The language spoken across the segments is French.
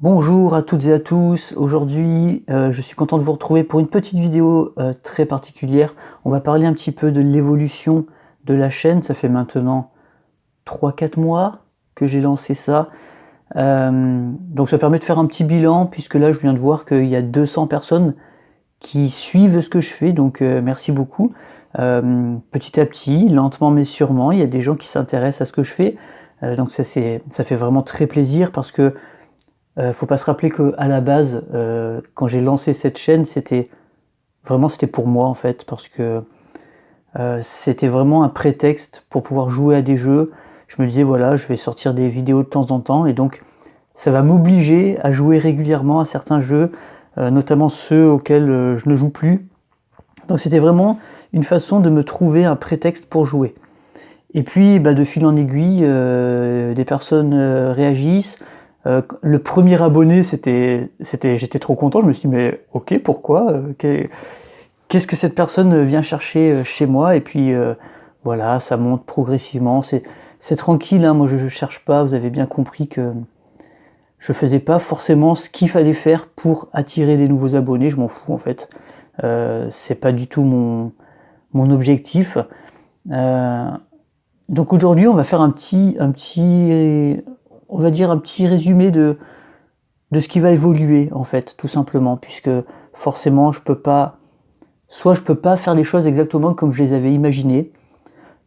Bonjour à toutes et à tous. Aujourd'hui, je suis content de vous retrouver pour une petite vidéo très particulière. On va parler un petit peu de l'évolution de la chaîne. Ça fait maintenant 3-4 mois que j'ai lancé ça. Donc ça permet de faire un petit bilan, puisque là je viens de voir qu'il y a 200 personnes qui suivent ce que je fais, donc merci beaucoup. Petit à petit, lentement mais sûrement, il y a des gens qui s'intéressent à ce que je fais. Donc ça fait vraiment très plaisir, parce que faut pas se rappeler qu'à la base, quand j'ai lancé cette chaîne, c'était pour moi en fait, parce que c'était vraiment un prétexte pour pouvoir jouer à des jeux. Je me disais voilà, je vais sortir des vidéos de temps en temps, et donc ça va m'obliger à jouer régulièrement à certains jeux, notamment ceux auxquels je ne joue plus. Donc c'était vraiment une façon de me trouver un prétexte pour jouer. Et puis de fil en aiguille, des personnes réagissent. Le premier abonné, j'étais trop content. Je me suis dit mais ok, pourquoi qu'est-ce que cette personne vient chercher chez moi? Et puis voilà, ça monte progressivement. C'est tranquille, hein. Moi je cherche pas. Vous avez bien compris que je faisais pas forcément ce qu'il fallait faire pour attirer des nouveaux abonnés. Je m'en fous en fait. C'est pas du tout mon objectif. Donc aujourd'hui, on va faire on va dire un petit résumé de ce qui va évoluer en fait, tout simplement, puisque forcément, je peux pas faire les choses exactement comme je les avais imaginées,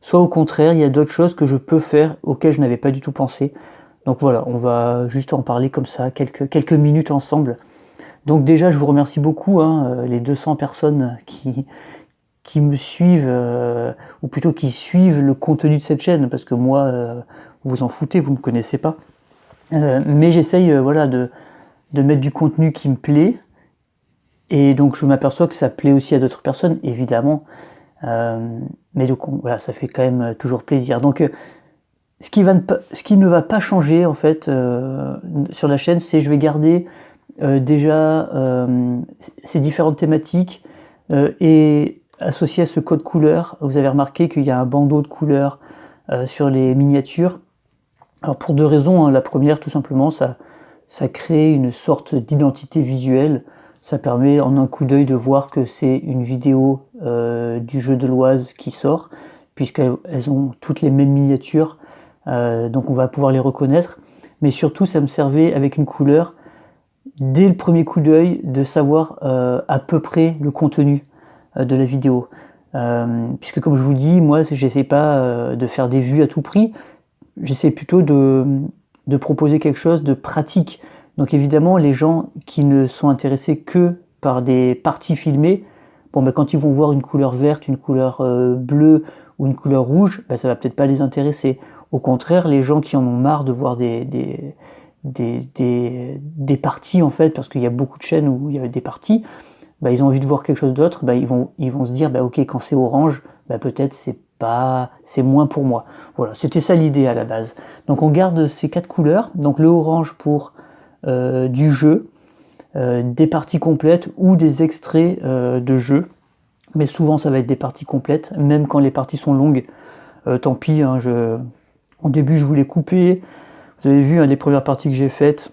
soit au contraire, il y a d'autres choses que je peux faire auxquelles je n'avais pas du tout pensé. Donc voilà, on va juste en parler comme ça, quelques minutes ensemble. Donc déjà, je vous remercie beaucoup, hein, les 200 personnes qui me suivent, ou plutôt qui suivent le contenu de cette chaîne, parce que moi, vous en foutez, vous ne me connaissez pas. Mais j'essaye voilà, de mettre du contenu qui me plaît, et donc je m'aperçois que ça plaît aussi à d'autres personnes, évidemment. Mais donc voilà, ça fait quand même toujours plaisir. Donc ce qui ne va pas changer en fait sur la chaîne, c'est je vais garder déjà ces différentes thématiques, et associé à ce code couleur. Vous avez remarqué qu'il y a un bandeau de couleurs sur les miniatures. Alors pour deux raisons, hein. La première, tout simplement, ça crée une sorte d'identité visuelle. Ça permet en un coup d'œil de voir que c'est une vidéo du jeu de l'Oise qui sort, puisqu'elles ont toutes les mêmes miniatures, donc on va pouvoir les reconnaître. Mais surtout, ça me servait avec une couleur, dès le premier coup d'œil, de savoir à peu près le contenu de la vidéo. Puisque comme je vous dis, moi j'essaie pas de faire des vues à tout prix, j'essaie plutôt de proposer quelque chose de pratique. Donc évidemment, les gens qui ne sont intéressés que par des parties filmées, quand ils vont voir une couleur verte, une couleur bleue ou une couleur rouge, ça va peut-être pas les intéresser. Au contraire, les gens qui en ont marre de voir des parties en fait, parce qu'il y a beaucoup de chaînes où il y a des parties, ils ont envie de voir quelque chose d'autre, ils vont se dire ok, quand c'est orange, peut-être c'est moins pour moi. Voilà, c'était ça l'idée à la base. Donc on garde ces 4 couleurs, donc le orange pour du jeu, des parties complètes ou des extraits de jeu, mais souvent ça va être des parties complètes, même quand les parties sont longues. Tant pis, hein, au début je voulais couper. Vous avez vu, les premières parties que j'ai fait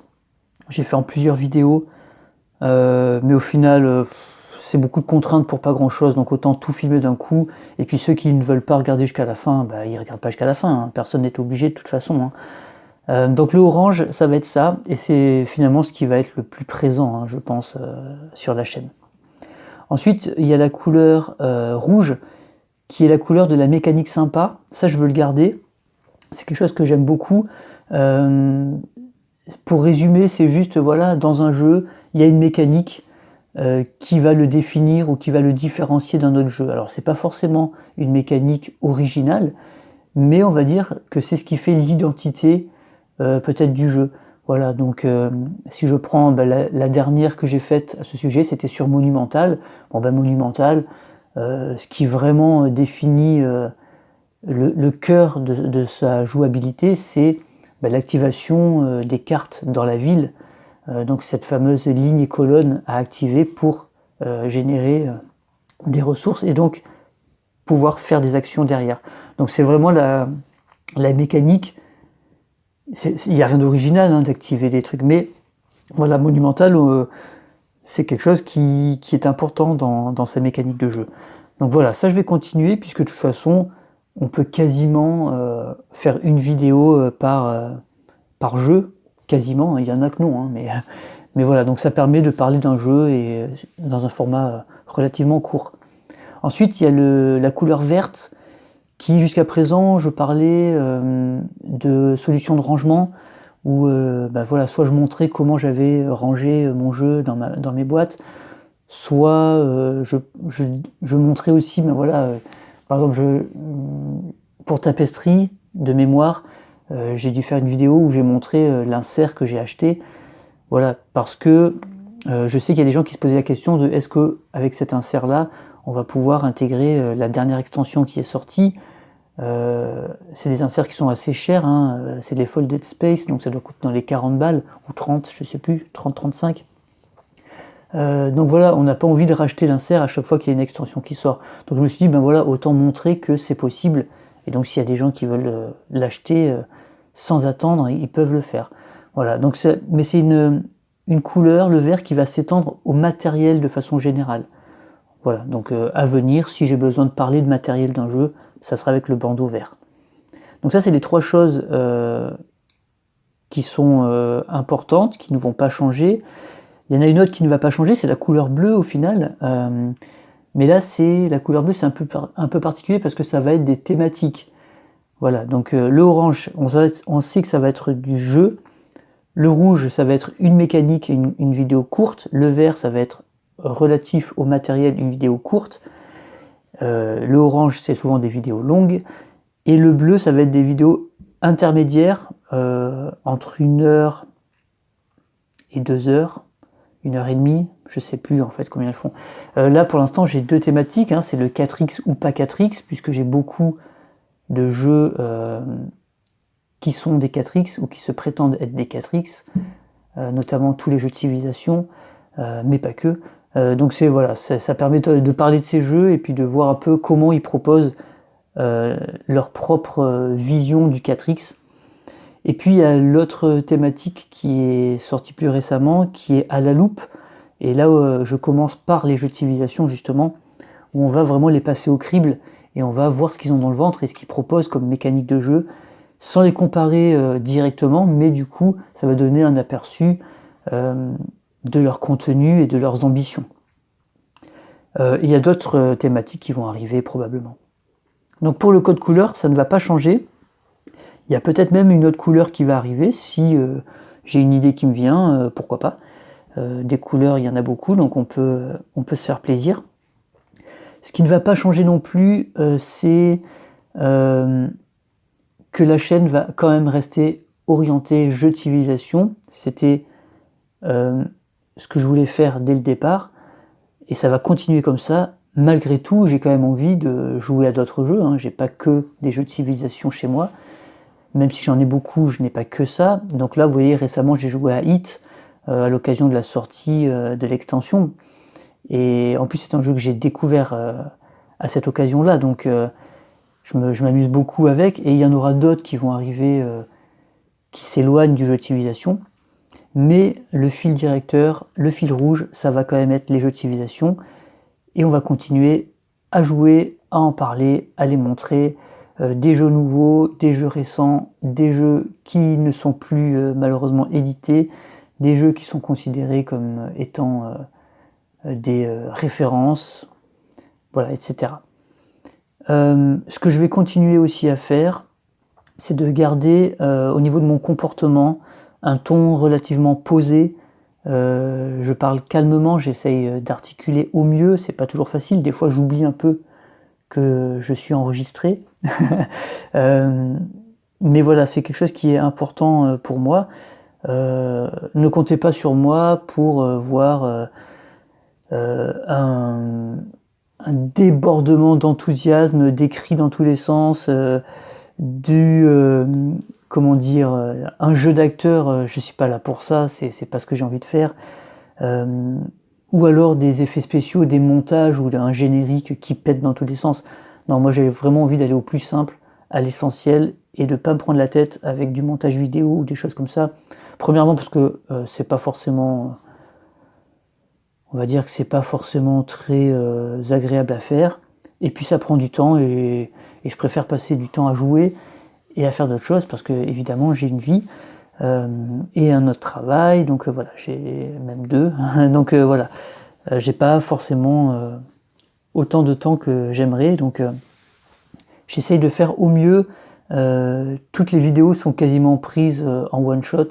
en plusieurs vidéos. Mais au final, c'est beaucoup de contraintes pour pas grand chose, donc autant tout filmer d'un coup. Et puis ceux qui ne veulent pas regarder jusqu'à la fin, ils regardent pas jusqu'à la fin, hein. Personne n'est obligé de toute façon, hein. Donc le orange, ça va être ça, et c'est finalement ce qui va être le plus présent, hein, je pense, sur la chaîne. Ensuite, il y a la couleur rouge, qui est la couleur de la mécanique sympa. Ça, je veux le garder. C'est quelque chose que j'aime beaucoup. Pour résumer, c'est juste, voilà, dans un jeu, il y a une mécanique qui va le définir ou qui va le différencier d'un autre jeu. Alors c'est pas forcément une mécanique originale, mais on va dire que c'est ce qui fait l'identité peut-être du jeu. Voilà, donc si je prends la dernière que j'ai faite à ce sujet, c'était sur Monumental. Monumental, ce qui vraiment définit le cœur de sa jouabilité, c'est l'activation des cartes dans la ville. Donc cette fameuse ligne et colonne à activer pour générer des ressources et donc pouvoir faire des actions derrière. Donc c'est vraiment la mécanique. Il n'y a rien d'original, hein, d'activer des trucs, mais Voilà, Monumental, c'est quelque chose qui est important dans sa mécanique de jeu. Donc voilà, ça je vais continuer, puisque de toute façon, on peut quasiment faire une vidéo par jeu, quasiment, il y en a que non, hein, mais voilà, donc ça permet de parler d'un jeu et dans un format relativement court. Ensuite, il y a la couleur verte, qui jusqu'à présent, je parlais de solutions de rangement, où voilà, soit je montrais comment j'avais rangé mon jeu dans mes boîtes, soit je montrais aussi, voilà, par exemple, pour Tapestry, de mémoire, j'ai dû faire une vidéo où j'ai montré l'insert que j'ai acheté, voilà, parce que je sais qu'il y a des gens qui se posaient la question de est-ce qu'avec cet insert là on va pouvoir intégrer la dernière extension qui est sortie. C'est des inserts qui sont assez chers, hein. C'est les Folded Space, donc ça doit coûter dans les 40 balles ou 30, je sais plus, 30-35. Donc voilà, on n'a pas envie de racheter l'insert à chaque fois qu'il y a une extension qui sort. Donc je me suis dit, ben voilà, autant montrer que c'est possible. Et donc s'il y a des gens qui veulent l'acheter sans attendre, ils peuvent le faire. Voilà, donc mais c'est une couleur, le vert, qui va s'étendre au matériel de façon générale. Voilà, donc à venir, si j'ai besoin de parler de matériel d'un jeu, ça sera avec le bandeau vert. Donc ça, c'est les 3 choses qui sont importantes, qui ne vont pas changer. Il y en a une autre qui ne va pas changer, c'est la couleur bleue au final. Mais là, la couleur bleue, c'est un peu particulier parce que ça va être des thématiques. Voilà, donc le orange, on sait que ça va être du jeu. Le rouge, ça va être une mécanique, une vidéo courte. Le vert, ça va être relatif au matériel, une vidéo courte. Le orange, c'est souvent des vidéos longues. Et le bleu, ça va être des vidéos intermédiaires, entre 1 heure et 2 heures, 1 heure et demie, je sais plus en fait combien elles font. Là, pour l'instant, j'ai 2 thématiques, hein, c'est le 4X ou pas 4X, puisque j'ai beaucoup de jeux qui sont des 4X ou qui se prétendent être des 4X, notamment tous les jeux de civilisation, mais pas que. Donc voilà, ça permet de parler de ces jeux et puis de voir un peu comment ils proposent leur propre vision du 4X. Et puis il y a l'autre thématique qui est sortie plus récemment, qui est à la loupe. Et là, je commence par les jeux de civilisation justement, où on va vraiment les passer au crible et on va voir ce qu'ils ont dans le ventre et ce qu'ils proposent comme mécanique de jeu, sans les comparer directement, mais du coup, ça va donner un aperçu de leur contenu et de leurs ambitions. Il y a d'autres thématiques qui vont arriver probablement. Donc pour le code couleur, ça ne va pas changer. Il y a peut-être même une autre couleur qui va arriver, si j'ai une idée qui me vient, pourquoi pas. Des couleurs, il y en a beaucoup, donc on peut se faire plaisir. Ce qui ne va pas changer non plus, c'est que la chaîne va quand même rester orientée jeu de civilisation. C'était ce que je voulais faire dès le départ, et ça va continuer comme ça. Malgré tout, j'ai quand même envie de jouer à d'autres jeux, hein. J'ai pas que des jeux de civilisation chez moi. Même si j'en ai beaucoup, je n'ai pas que ça. Donc là, vous voyez, récemment, j'ai joué à Hit à l'occasion de la sortie de l'extension. Et en plus, c'est un jeu que j'ai découvert à cette occasion-là. Donc je m'amuse beaucoup avec. Et il y en aura d'autres qui vont arriver qui s'éloignent du jeu de civilisation. Mais le fil directeur, le fil rouge, ça va quand même être les jeux de civilisation. Et on va continuer à jouer, à en parler, à les montrer. Des jeux nouveaux, des jeux récents, des jeux qui ne sont plus malheureusement édités, des jeux qui sont considérés comme étant des références, voilà, etc. Ce que je vais continuer aussi à faire, c'est de garder au niveau de mon comportement un ton relativement posé. Je parle calmement, j'essaye d'articuler au mieux, c'est pas toujours facile, des fois j'oublie un peu que je suis enregistré. Mais voilà, c'est quelque chose qui est important pour moi. Ne comptez pas sur moi pour voir un débordement d'enthousiasme, des cris dans tous les sens, comment dire, un jeu d'acteur, je suis pas là pour ça, c'est pas ce que j'ai envie de faire. Ou alors des effets spéciaux, des montages ou un générique qui pète dans tous les sens. Non, moi j'ai vraiment envie d'aller au plus simple, à l'essentiel, et de pas me prendre la tête avec du montage vidéo ou des choses comme ça. premièrement parce que c'est pas forcément, on va dire que c'est pas forcément très agréable à faire, et puis ça prend du temps, et je préfère passer du temps à jouer et à faire d'autres choses, parce que évidemment j'ai une vie et un autre travail, donc voilà, j'ai même deux, donc voilà, j'ai pas forcément autant de temps que j'aimerais, donc j'essaye de faire au mieux. Toutes les vidéos sont quasiment prises en one shot.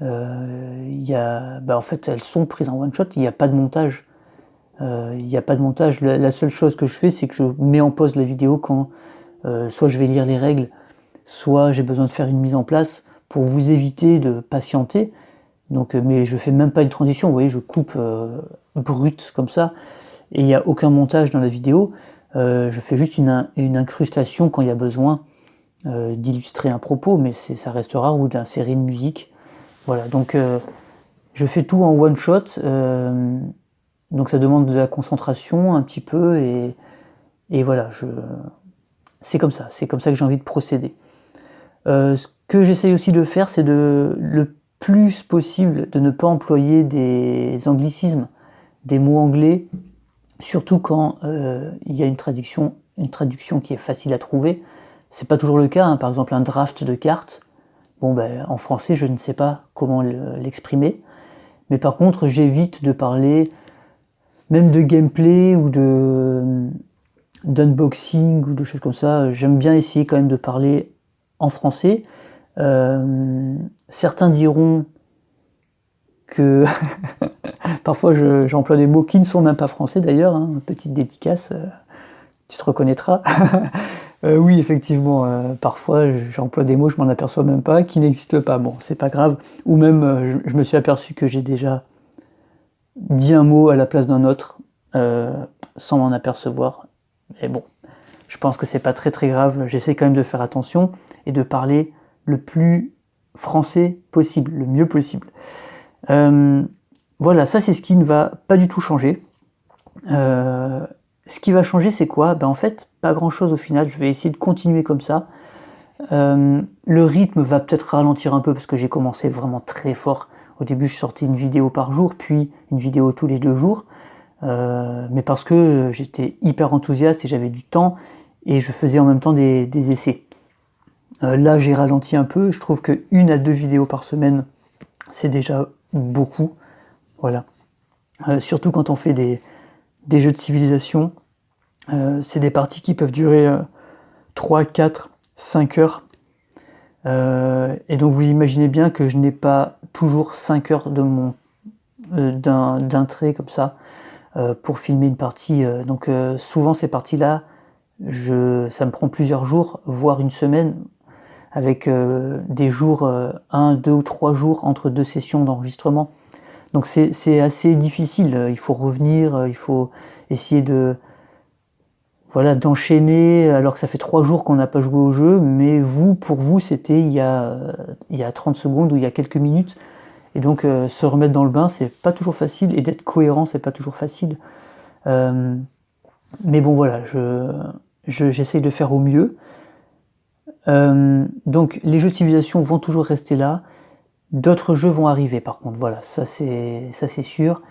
En fait, elles sont prises en one shot, il n'y a pas de montage. Il n'y a pas de montage. La seule chose que je fais, c'est que je mets en pause la vidéo quand soit je vais lire les règles, soit j'ai besoin de faire une mise en place pour vous éviter de patienter. Donc, mais je fais même pas une transition, vous voyez, je coupe brut comme ça, et il n'y a aucun montage dans la vidéo. Je fais juste une incrustation quand il y a besoin d'illustrer un propos, mais ça reste rare, ou d'insérer une musique. Voilà, donc je fais tout en one shot, donc ça demande de la concentration un petit peu, et voilà, c'est comme ça que j'ai envie de procéder. Ce que j'essaye aussi de faire, c'est le plus possible de ne pas employer des anglicismes, des mots anglais, surtout quand il y a une traduction qui est facile à trouver. C'est pas toujours le cas, hein. Par exemple un draft de cartes, bon ben, en français je ne sais pas comment l'exprimer, mais par contre j'évite de parler même de gameplay ou d'unboxing ou de choses comme ça. J'aime bien essayer quand même de parler en français. Certains diront que parfois j'emploie des mots qui ne sont même pas français d'ailleurs, hein. Petite dédicace, tu te reconnaîtras. Oui, effectivement, parfois j'emploie des mots, je m'en aperçois même pas, qui n'existent pas. Bon, c'est pas grave. Ou même, je me suis aperçu que j'ai déjà dit un mot à la place d'un autre, sans m'en apercevoir. Mais bon, je pense que c'est pas très très grave. J'essaie quand même de faire attention et de parler le plus français possible, le mieux possible. Voilà, ça c'est ce qui ne va pas du tout changer. Ce qui va changer, c'est quoi? En fait, pas grand chose au final. Je vais essayer de continuer comme ça. Le rythme va peut-être ralentir un peu parce que j'ai commencé vraiment très fort. Au début, je sortais une vidéo par jour, puis une vidéo tous les 2 jours. Mais parce que j'étais hyper enthousiaste et j'avais du temps, et je faisais en même temps des essais. Là, j'ai ralenti un peu. Je trouve que 1 à 2 vidéos par semaine, c'est déjà beaucoup. Voilà. Surtout quand on fait des jeux de civilisation. C'est des parties qui peuvent durer 3, 4, 5 heures. Et donc vous imaginez bien que je n'ai pas toujours 5 heures d'un trait comme ça pour filmer une partie. Donc souvent ces parties-là, ça me prend plusieurs jours, voire une semaine, avec des jours, 1, 2 ou 3 jours entre 2 sessions d'enregistrement. Donc c'est assez difficile, il faut revenir, il faut essayer d'enchaîner alors que ça fait 3 jours qu'on n'a pas joué au jeu, mais pour vous c'était il y a 30 secondes ou il y a quelques minutes, et donc se remettre dans le bain, c'est pas toujours facile, et d'être cohérent, c'est pas toujours facile. Mais bon voilà, j'essaye de faire au mieux. Donc les jeux de civilisation vont toujours rester là. D'autres jeux vont arriver par contre, voilà, ça c'est sûr.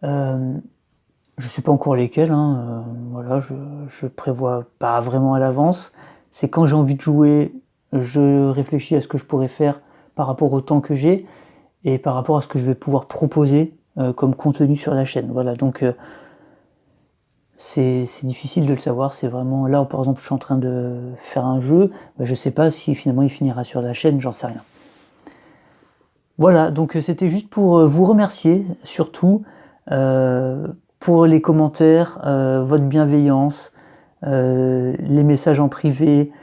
Je sais pas encore lesquels, hein. Voilà, je prévois pas vraiment à l'avance. C'est quand j'ai envie de jouer, je réfléchis à ce que je pourrais faire par rapport au temps que j'ai et par rapport à ce que je vais pouvoir proposer comme contenu sur la chaîne. Voilà, donc c'est difficile de le savoir. C'est vraiment là, par exemple, je suis en train de faire un jeu, je sais pas si finalement il finira sur la chaîne, j'en sais rien. Voilà, donc c'était juste pour vous remercier, surtout pour les commentaires, votre bienveillance, les messages en privé.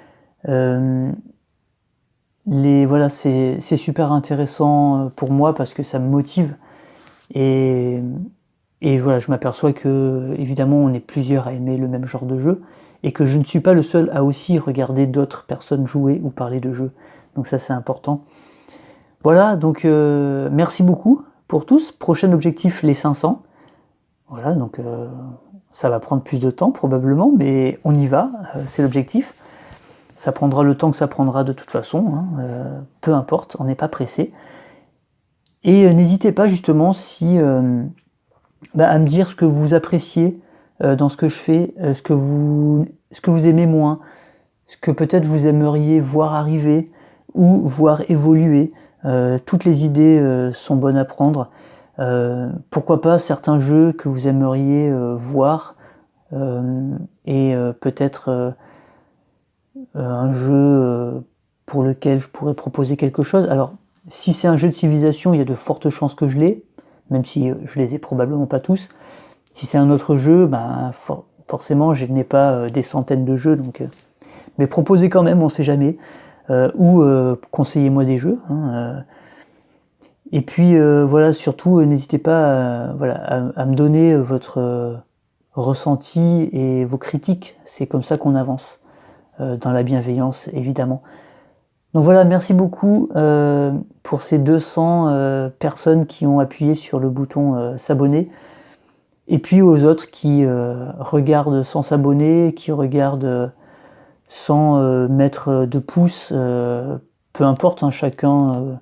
Voilà, c'est super intéressant pour moi parce que ça me motive. Et voilà, je m'aperçois que, évidemment, on est plusieurs à aimer le même genre de jeu, et que je ne suis pas le seul à aussi regarder d'autres personnes jouer ou parler de jeux. Donc ça, c'est important. Voilà, donc merci beaucoup pour tous. Prochain objectif, les 500. Voilà, donc ça va prendre plus de temps probablement, mais on y va, c'est l'objectif. Ça prendra le temps que ça prendra de toute façon, hein, peu importe, on n'est pas pressé. Et n'hésitez pas justement si, à me dire ce que vous appréciez dans ce que je fais, ce que vous aimez moins, ce que peut-être vous aimeriez voir arriver ou voir évoluer. Toutes les idées sont bonnes à prendre. Pourquoi pas certains jeux que vous aimeriez voir, et peut-être un jeu pour lequel je pourrais proposer quelque chose. Alors, si c'est un jeu de civilisation, il y a de fortes chances que je l'ai, même si je les ai probablement pas tous. Si c'est un autre jeu, forcément, je n'ai pas des centaines de jeux, donc, mais proposez quand même, on sait jamais, ou conseillez-moi des jeux. Et puis voilà, surtout, n'hésitez pas à me donner votre ressenti et vos critiques. C'est comme ça qu'on avance, dans la bienveillance, évidemment. Donc voilà, merci beaucoup pour ces 200 personnes qui ont appuyé sur le bouton s'abonner. Et puis aux autres qui regardent sans s'abonner, qui regardent sans mettre de pouces, peu importe, hein, chacun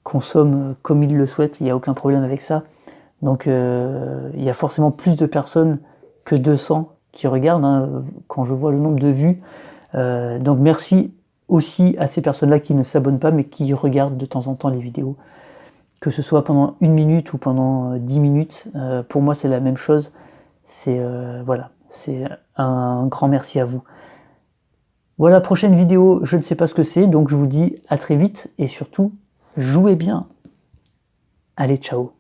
consomme comme il le souhaite, il n'y a aucun problème avec ça. Donc il y a forcément plus de personnes que 200 qui regardent, hein, quand je vois le nombre de vues. Donc merci aussi à ces personnes-là qui ne s'abonnent pas mais qui regardent de temps en temps les vidéos. Que ce soit pendant 1 minute ou pendant 10 minutes, pour moi c'est la même chose. Voilà, c'est un grand merci à vous. Voilà, prochaine vidéo, je ne sais pas ce que c'est, donc je vous dis à très vite et surtout, jouez bien. Allez, ciao.